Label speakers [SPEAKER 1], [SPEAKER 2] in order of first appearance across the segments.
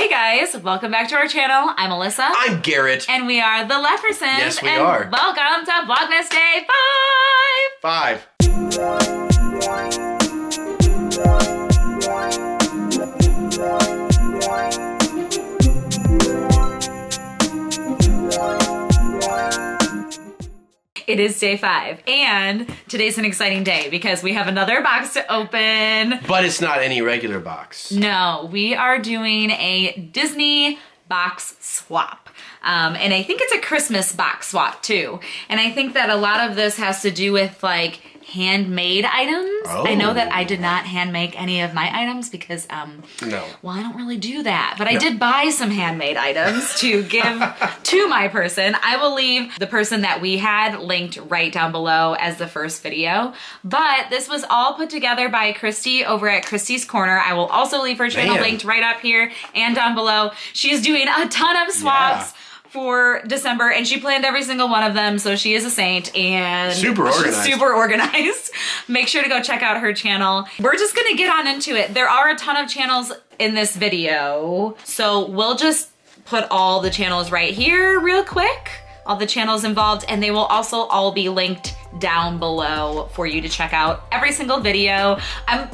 [SPEAKER 1] Hey guys, welcome back to our channel. I'm Alyssa.
[SPEAKER 2] I'm Garrett.
[SPEAKER 1] And we are the Leffersons.
[SPEAKER 2] Yes, we are.
[SPEAKER 1] Welcome to Vlogmas Day 5. It is day 5, and today's an exciting day because we have another box to open.
[SPEAKER 2] But it's not any regular box.
[SPEAKER 1] No, we are doing a Disney box swap. And I think it's a Christmas box swap too. And I think that a lot of this has to do with like handmade items.
[SPEAKER 2] Oh.
[SPEAKER 1] I know that I did not hand make any of my items because,
[SPEAKER 2] No.
[SPEAKER 1] well, I don't really do that. But I did buy some handmade items to give to my person. I will leave the person that we had linked right down below as the first video. But this was all put together by Christy over at Christy's Corner. I will also leave her channel linked right up here and down below. She's doing a ton of swaps for December, and she planned every single one of them, so she is a saint and
[SPEAKER 2] super organized.
[SPEAKER 1] Make sure to go check out her channel. We're just gonna get on into it. There are a ton of channels in this video, so we'll just put all the channels right here real quick, all the channels involved, and they will also all be linked down below for you to check out every single video. I'm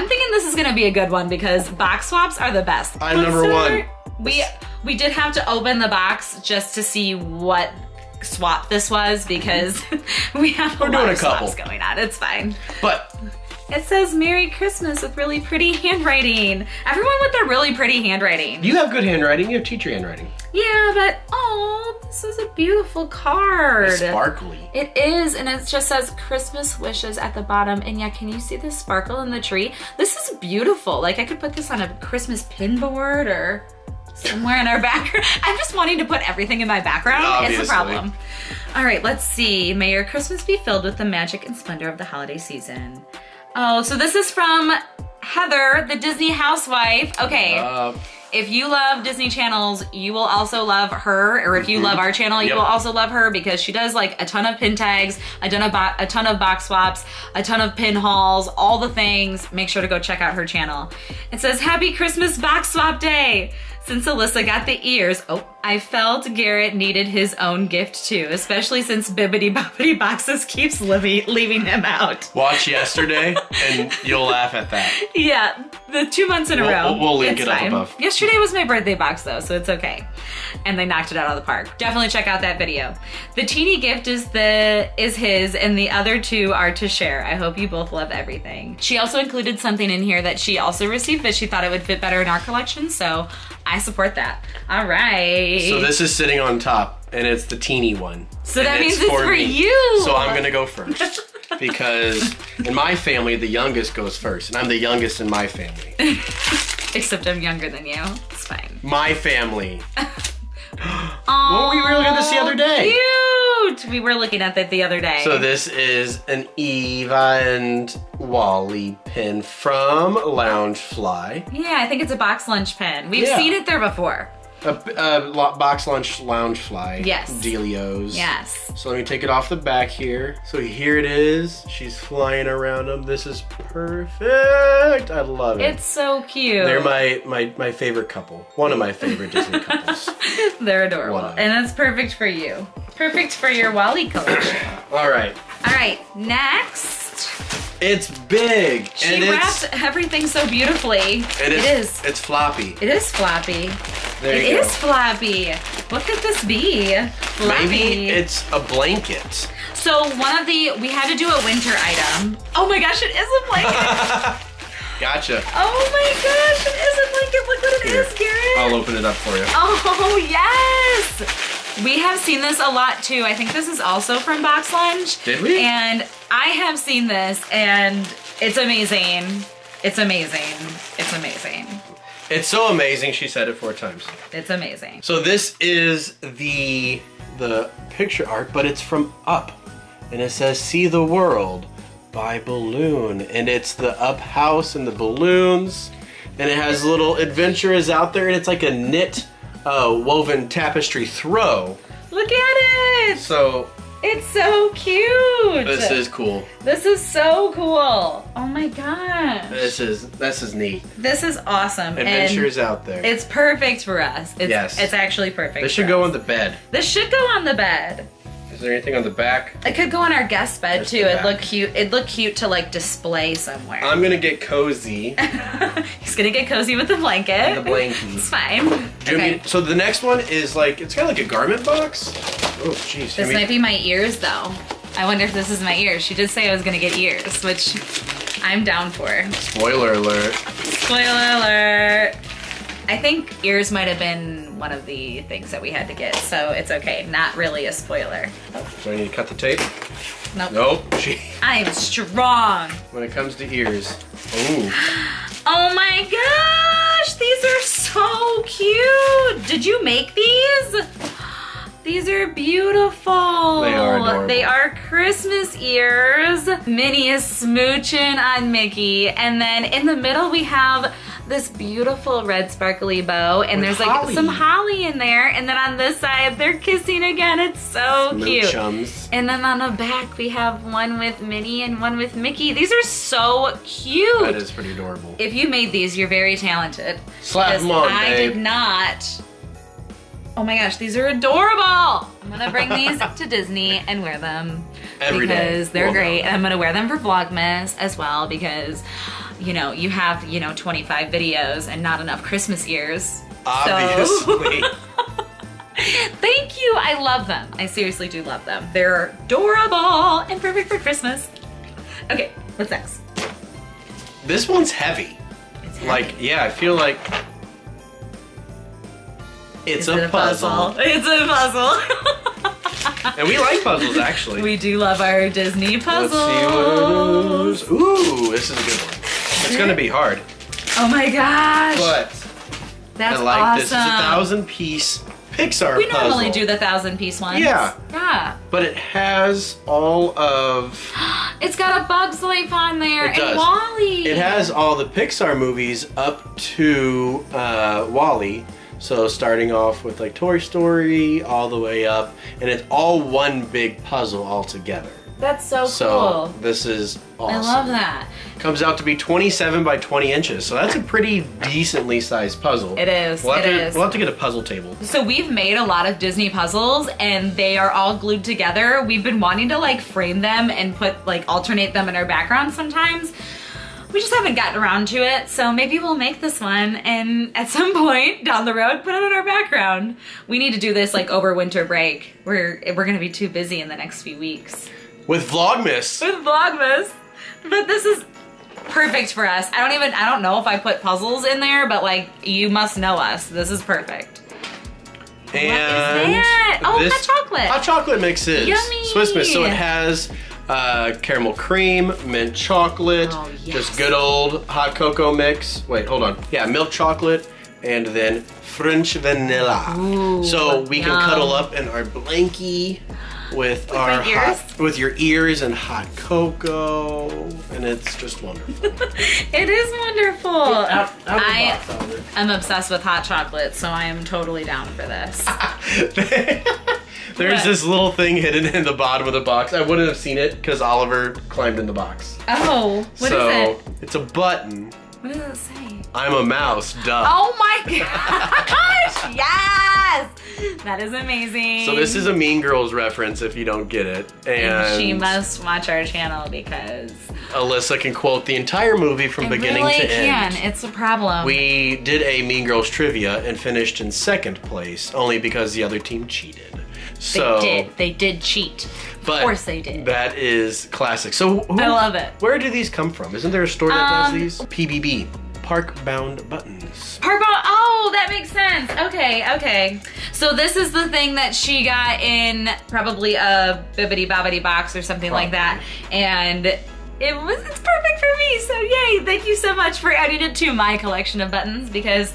[SPEAKER 1] thinking this is gonna be a good one because box swaps are the best.
[SPEAKER 2] I'm number one.
[SPEAKER 1] We did have to open the box just to see what swap this was because we have a lot of swaps going on. It's fine.
[SPEAKER 2] But
[SPEAKER 1] it says Merry Christmas with really pretty handwriting. Everyone with their really pretty handwriting.
[SPEAKER 2] you have good handwriting. You have teacher handwriting.
[SPEAKER 1] Yeah, but oh, this is a beautiful card.
[SPEAKER 2] It's sparkly.
[SPEAKER 1] It is, and it just says Christmas wishes at the bottom. And yeah, can you see the sparkle in the tree? This is beautiful. Like I could put this on a Christmas pin board or somewhere in our background. I'm just wanting to put everything in my background.
[SPEAKER 2] Obviously.
[SPEAKER 1] It's a problem. All right, let's see. May your Christmas be filled with the magic and splendor of the holiday season. Oh, so this is from Heather, the Disney housewife. Okay. If you love Disney channels, you will also love her, or if you love our channel, you will also love her because she does like a ton of pin tags, a ton of box swaps, a ton of pin hauls, all the things. Make sure to go check out her channel. It says, Happy Christmas Box Swap Day. Since Alyssa got the ears, I felt Garrett needed his own gift too, especially since Bibbidi Bobbidi Boxes keeps leaving him out.
[SPEAKER 2] Watch yesterday and you'll laugh at that.
[SPEAKER 1] Yeah, the 2 months in a row.
[SPEAKER 2] We'll link it up above.
[SPEAKER 1] Yesterday was my birthday box though, so it's okay. And they knocked it out of the park. Definitely check out that video. The teeny gift is his and the other two are to share. I hope you both love everything. She also included something in here that she also received, but she thought it would fit better in our collection, so I support that. All right.
[SPEAKER 2] So this is sitting on top and it's the teeny one.
[SPEAKER 1] So that means it's for you.
[SPEAKER 2] So I'm gonna go first. Because in my family, the youngest goes first, and I'm the youngest in my family.
[SPEAKER 1] Except I'm younger than you. It's fine.
[SPEAKER 2] My family. What we were looking at this the other day.
[SPEAKER 1] Cute! We were looking at that the other day.
[SPEAKER 2] So this is an Eva and Wally pin from Loungefly.
[SPEAKER 1] Yeah, I think it's a box lunch pin. We've seen it there before.
[SPEAKER 2] A box lunch Loungefly.
[SPEAKER 1] Yes.
[SPEAKER 2] Dealios.
[SPEAKER 1] Yes.
[SPEAKER 2] So let me take it off the back here. So here it is. She's flying around them. This is perfect. I love it.
[SPEAKER 1] It's so cute.
[SPEAKER 2] They're my favorite couple. One of my favorite Disney couples.
[SPEAKER 1] They're adorable. And it's perfect for you. Perfect for your Wally collection.
[SPEAKER 2] All right.
[SPEAKER 1] All right, next.
[SPEAKER 2] It's big.
[SPEAKER 1] She wrapped everything so beautifully.
[SPEAKER 2] It is. It's floppy.
[SPEAKER 1] It is floppy.
[SPEAKER 2] There you go.
[SPEAKER 1] It is floppy. What could this be? Floppy.
[SPEAKER 2] Maybe it's a blanket.
[SPEAKER 1] So we had to do a winter item. Oh my gosh, it is a blanket.
[SPEAKER 2] Gotcha.
[SPEAKER 1] Oh my gosh, it is a blanket. Look what it is, Garrett.
[SPEAKER 2] I'll open it up for you.
[SPEAKER 1] Oh, yes. We have seen this a lot too. I think this is also from Box Lunch.
[SPEAKER 2] Did we?
[SPEAKER 1] And I have seen this and it's amazing. It's amazing. It's amazing.
[SPEAKER 2] It's so amazing, she said it 4 times.
[SPEAKER 1] It's amazing.
[SPEAKER 2] So this is the picture art, but it's from Up. And it says, See the World by Balloon. And it's the Up house and the balloons. And it has little adventurers out there, and it's like a knit woven tapestry throw.
[SPEAKER 1] Look at it!
[SPEAKER 2] So
[SPEAKER 1] It's so cute.
[SPEAKER 2] This is cool.
[SPEAKER 1] This is so cool. Oh my gosh.
[SPEAKER 2] This is neat.
[SPEAKER 1] This is awesome.
[SPEAKER 2] Adventures out there.
[SPEAKER 1] It's perfect for us.
[SPEAKER 2] Yes.
[SPEAKER 1] It's actually perfect.
[SPEAKER 2] This should go on the bed.
[SPEAKER 1] This should go on the bed.
[SPEAKER 2] Is there anything on the back?
[SPEAKER 1] It could go on our guest bed
[SPEAKER 2] Just
[SPEAKER 1] too.
[SPEAKER 2] the
[SPEAKER 1] It'd
[SPEAKER 2] back.
[SPEAKER 1] look cute. It'd look cute to like display somewhere.
[SPEAKER 2] I'm gonna get cozy.
[SPEAKER 1] He's gonna get cozy with the blanket.
[SPEAKER 2] The blankie.
[SPEAKER 1] It's fine. Okay.
[SPEAKER 2] So the next one is like, it's kind of like a garment box. Oh, jeez.
[SPEAKER 1] This might be my ears though. I wonder if this is my ears. She did say I was gonna get ears, which I'm down for.
[SPEAKER 2] Spoiler alert.
[SPEAKER 1] Spoiler alert. I think ears might have been one of the things that we had to get, so it's okay. Not really a spoiler.
[SPEAKER 2] Do I need to cut the tape?
[SPEAKER 1] Nope.
[SPEAKER 2] Nope.
[SPEAKER 1] I'm strong.
[SPEAKER 2] When it comes to ears. Ooh.
[SPEAKER 1] Oh my gosh, these are so cute. Did you make these? These are beautiful.
[SPEAKER 2] They are adorable.
[SPEAKER 1] They are Christmas ears. Minnie is smooching on Mickey. And then in the middle we have this beautiful red sparkly bow. And
[SPEAKER 2] With
[SPEAKER 1] there's like
[SPEAKER 2] holly.
[SPEAKER 1] some holly in there. And then on this side they're kissing again. It's so cute.
[SPEAKER 2] Chums.
[SPEAKER 1] And then on the back we have one with Minnie and one with Mickey. These are so cute.
[SPEAKER 2] That is pretty adorable.
[SPEAKER 1] If you made these, you're very talented.
[SPEAKER 2] Slap
[SPEAKER 1] Because
[SPEAKER 2] them on,
[SPEAKER 1] I
[SPEAKER 2] babe.
[SPEAKER 1] did not. Oh my gosh, these are adorable. I'm gonna bring these to Disney and wear them.
[SPEAKER 2] Every day.
[SPEAKER 1] Because they're
[SPEAKER 2] Well,
[SPEAKER 1] great.
[SPEAKER 2] no.
[SPEAKER 1] And I'm gonna wear them for Vlogmas as well because, you know, you have, 25 videos and not enough Christmas ears.
[SPEAKER 2] Obviously.
[SPEAKER 1] So. Thank you, I love them. I seriously do love them. They're adorable and perfect for Christmas. Okay, what's next?
[SPEAKER 2] This one's heavy.
[SPEAKER 1] It's heavy.
[SPEAKER 2] Like, yeah, I feel like it's
[SPEAKER 1] Is it
[SPEAKER 2] a puzzle.
[SPEAKER 1] It's a puzzle.
[SPEAKER 2] And we like puzzles, actually.
[SPEAKER 1] We do love our Disney puzzles.
[SPEAKER 2] Let's see what it is. Ooh, this is a good one. It's gonna be hard,
[SPEAKER 1] Oh my gosh.
[SPEAKER 2] but
[SPEAKER 1] That's
[SPEAKER 2] I like
[SPEAKER 1] awesome.
[SPEAKER 2] this. It's a 1,000-piece Pixar
[SPEAKER 1] We
[SPEAKER 2] puzzle.
[SPEAKER 1] normally do the 1,000-piece ones.
[SPEAKER 2] Yeah.
[SPEAKER 1] Yeah.
[SPEAKER 2] But it has all of...
[SPEAKER 1] It's got a Bug's Life on there
[SPEAKER 2] It does.
[SPEAKER 1] and Wall-E.
[SPEAKER 2] It has all the Pixar movies up to Wall-E. So starting off with like Toy Story all the way up, and it's all one big puzzle all together.
[SPEAKER 1] That's so
[SPEAKER 2] So
[SPEAKER 1] cool.
[SPEAKER 2] this is awesome.
[SPEAKER 1] I love that.
[SPEAKER 2] Comes out to be 27 by 20 inches, so that's a pretty decently sized puzzle.
[SPEAKER 1] It is.
[SPEAKER 2] We'll have
[SPEAKER 1] It
[SPEAKER 2] to,
[SPEAKER 1] is.
[SPEAKER 2] We'll have to get a puzzle table.
[SPEAKER 1] So we've made a lot of Disney puzzles and they are all glued together. We've been wanting to like frame them and put like alternate them in our background sometimes. We just haven't gotten around to it, so maybe we'll make this one and at some point down the road put it in our background. We need to do this like over winter break. We're gonna be too busy in the next few weeks.
[SPEAKER 2] With Vlogmas.
[SPEAKER 1] With Vlogmas. But this is perfect for us. I don't know if I put puzzles in there, but like you must know us. This is perfect.
[SPEAKER 2] And
[SPEAKER 1] that? Oh,
[SPEAKER 2] this
[SPEAKER 1] hot chocolate.
[SPEAKER 2] Hot chocolate mixes.
[SPEAKER 1] Yummy.
[SPEAKER 2] Swiss Miss. So it has caramel cream, mint chocolate,
[SPEAKER 1] Oh, yes.
[SPEAKER 2] just good old hot cocoa mix. Wait, hold on. Yeah, milk chocolate, and then French vanilla.
[SPEAKER 1] Ooh,
[SPEAKER 2] so we can
[SPEAKER 1] yum.
[SPEAKER 2] cuddle up in our blankie with our
[SPEAKER 1] my ears?
[SPEAKER 2] with your ears and hot cocoa, and it's just wonderful.
[SPEAKER 1] It is wonderful.
[SPEAKER 2] Out of the
[SPEAKER 1] I
[SPEAKER 2] box, Oliver.
[SPEAKER 1] am obsessed with hot chocolate, so I am totally down for this.
[SPEAKER 2] There's
[SPEAKER 1] What?
[SPEAKER 2] this little thing hidden in the bottom of the box. I wouldn't have seen it because Oliver climbed in the box.
[SPEAKER 1] Oh, what is
[SPEAKER 2] so
[SPEAKER 1] it?
[SPEAKER 2] it's a button.
[SPEAKER 1] What does it say?
[SPEAKER 2] I'm a mouse, duh.
[SPEAKER 1] Oh my gosh! Yes! That is amazing.
[SPEAKER 2] So this is a Mean Girls reference if you don't get it.
[SPEAKER 1] And she must watch our channel because
[SPEAKER 2] Alyssa can quote the entire movie from
[SPEAKER 1] I
[SPEAKER 2] beginning
[SPEAKER 1] really
[SPEAKER 2] to
[SPEAKER 1] can.
[SPEAKER 2] end.
[SPEAKER 1] It's a problem.
[SPEAKER 2] We did a Mean Girls trivia and finished in second place only because the other team cheated. So,
[SPEAKER 1] They did cheat.
[SPEAKER 2] But
[SPEAKER 1] Of course they did.
[SPEAKER 2] That is classic. So
[SPEAKER 1] I love it.
[SPEAKER 2] Where do these come from? Isn't there a store that does these? PBB, Park Bound Buttons.
[SPEAKER 1] Oh, that makes sense. Okay. So this is the thing that she got in probably a Bibbidi Bobbidi box or something like that. And it's perfect for me. So yay, thank you so much for adding it to my collection of buttons because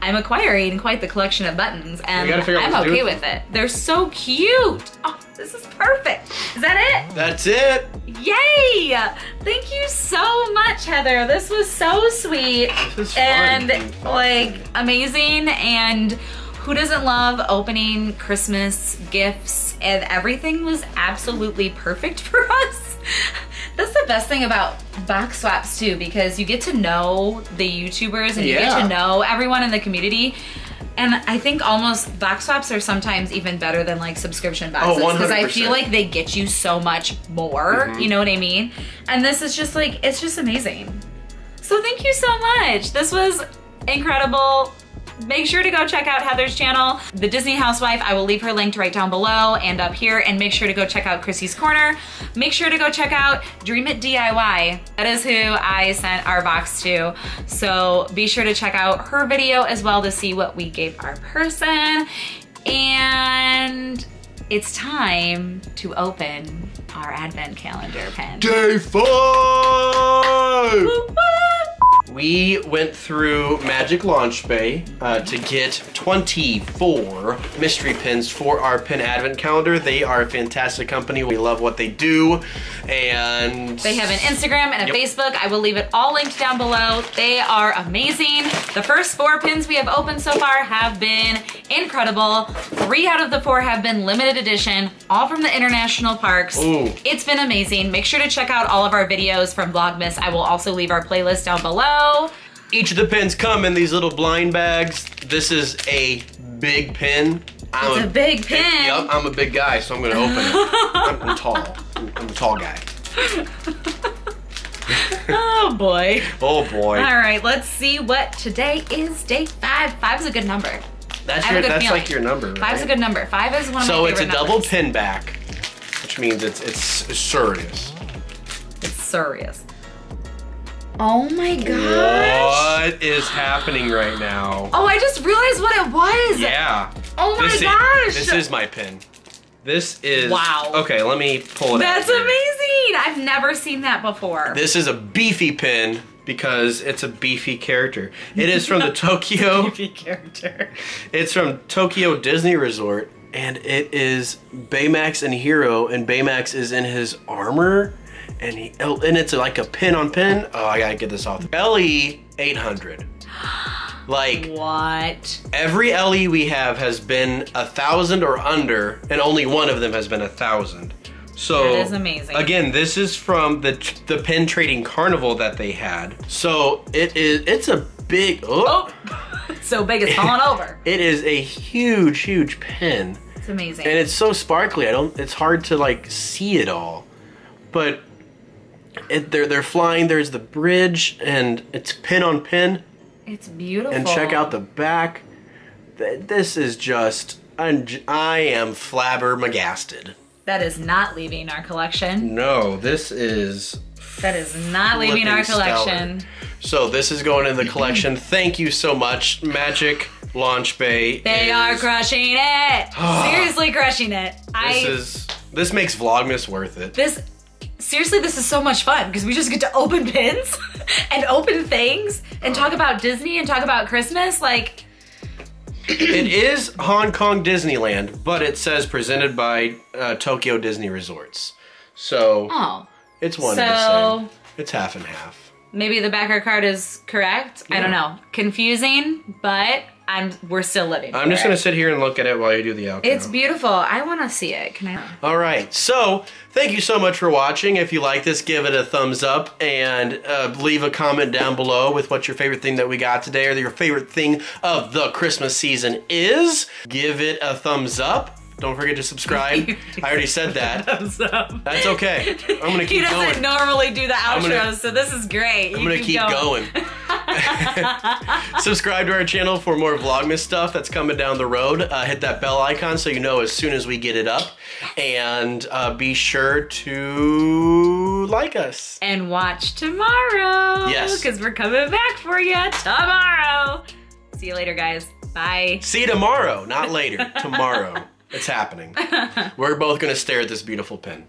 [SPEAKER 1] I'm acquiring quite the collection of buttons and
[SPEAKER 2] We gotta figure out
[SPEAKER 1] I'm
[SPEAKER 2] what to do
[SPEAKER 1] okay
[SPEAKER 2] with
[SPEAKER 1] with it. They're so cute. Oh, this is perfect. Is that it?
[SPEAKER 2] That's it.
[SPEAKER 1] Yay! Thank you so much, Heather. This was so sweet
[SPEAKER 2] This is fun.
[SPEAKER 1] and like amazing, and Who doesn't love opening Christmas gifts? And everything was absolutely perfect for us. That's the best thing about box swaps too, because you get to know the YouTubers and you get to know everyone in the community. And I think almost box swaps are sometimes even better than like subscription boxes, because I feel like they get you so much more, you know what I mean? And this is just like, it's just amazing. So thank you so much. This was incredible. Make sure to go check out Heather's channel, The Disney Housewife. I will leave her linked right down below and up here. And make sure to go check out Chrissy's Corner. Make sure to go check out Dream It DIY. That is who I sent our box to. So be sure to check out her video as well to see what we gave our person. And it's time to open our advent calendar pen.
[SPEAKER 2] Day 5! We went through Magic Launch Bay to get 24 mystery pins for our pin advent calendar. They are a fantastic company. We love what they do. And
[SPEAKER 1] they have an Instagram and a Facebook. I will leave it all linked down below. They are amazing. The first 4 pins we have opened so far have been incredible. 3 out of the 4 have been limited edition, all from the international parks.
[SPEAKER 2] Ooh.
[SPEAKER 1] It's been amazing. Make sure to check out all of our videos from Vlogmas. I will also leave our playlist down below.
[SPEAKER 2] Each of the pins come in these little blind bags. This is a big pin.
[SPEAKER 1] It's a big pin.
[SPEAKER 2] Yep, I'm a big guy, so I'm gonna open it. I'm tall. I'm a tall guy.
[SPEAKER 1] Oh boy.
[SPEAKER 2] Oh boy.
[SPEAKER 1] All right, let's see what today is. Day 5. 5 is a good number.
[SPEAKER 2] That's like your number, right?
[SPEAKER 1] 5 is a good number. 5 is one of my favorite
[SPEAKER 2] So it's a double
[SPEAKER 1] numbers.
[SPEAKER 2] pin back, which means it's serious.
[SPEAKER 1] It's serious. Oh my gosh.
[SPEAKER 2] What is happening right now?
[SPEAKER 1] Oh, I just realized what it was.
[SPEAKER 2] Yeah.
[SPEAKER 1] Oh my gosh.
[SPEAKER 2] This is my pin. This is...
[SPEAKER 1] Wow.
[SPEAKER 2] Okay, let me pull it out.
[SPEAKER 1] That's
[SPEAKER 2] here.
[SPEAKER 1] amazing. I've never seen that before.
[SPEAKER 2] This is a beefy pin because it's a beefy character. It is from the Tokyo...
[SPEAKER 1] beefy character.
[SPEAKER 2] It's from Tokyo Disney Resort, and it is Baymax and Hero, and Baymax is in his armor. And it's like a pin on pin. Oh, I gotta get this off. LE 800. Like
[SPEAKER 1] what?
[SPEAKER 2] Every LE we have has been 1,000 or under, and only one of them has been 1,000. So
[SPEAKER 1] that is amazing.
[SPEAKER 2] Again, this is from the pin trading carnival that they had. So it's a big. Oh,
[SPEAKER 1] so big it's falling over.
[SPEAKER 2] It is a huge pin.
[SPEAKER 1] It's amazing.
[SPEAKER 2] And it's so sparkly. It's hard to like see it all, but. They're flying. There's the bridge, and it's pin on pin.
[SPEAKER 1] It's beautiful.
[SPEAKER 2] And check out the back. This is just I am flabbergasted.
[SPEAKER 1] That is not leaving our collection.
[SPEAKER 2] No, this is.
[SPEAKER 1] That is not leaving our collection.
[SPEAKER 2] Stellar. So this is going in the collection. Thank you so much, Magic Launch Bay.
[SPEAKER 1] They are crushing it. Seriously, crushing it.
[SPEAKER 2] This makes Vlogmas worth it.
[SPEAKER 1] Seriously, this is so much fun because we just get to open pins and open things and talk about Disney and talk about Christmas. Like,
[SPEAKER 2] it is Hong Kong Disneyland, but it says presented by Tokyo Disney Resorts. So it's one and the same. It's half and half.
[SPEAKER 1] Maybe the backer card is correct. Yeah. I don't know. Confusing, but we're still living.
[SPEAKER 2] I'm just gonna sit here and look at it while you do the outro.
[SPEAKER 1] It's beautiful. I want to see it. Can I?
[SPEAKER 2] All right. So thank you so much for watching. If you like this, give it a thumbs up and leave a comment down below with what your favorite thing that we got today or your favorite thing of the Christmas season is. Give it a thumbs up. Don't forget to subscribe. I already said that.
[SPEAKER 1] Thumbs up.
[SPEAKER 2] That's okay. I'm gonna keep going.
[SPEAKER 1] He doesn't normally do the outros, so this is great.
[SPEAKER 2] I'm gonna keep going. Subscribe to our channel for more Vlogmas stuff that's coming down the road. Hit that bell icon so you know as soon as we get it up. And be sure to like us.
[SPEAKER 1] And watch tomorrow.
[SPEAKER 2] Yes.
[SPEAKER 1] Because we're coming back for you tomorrow. See you later, guys. Bye.
[SPEAKER 2] See you tomorrow, not later. Tomorrow. It's happening. We're both gonna stare at this beautiful pin.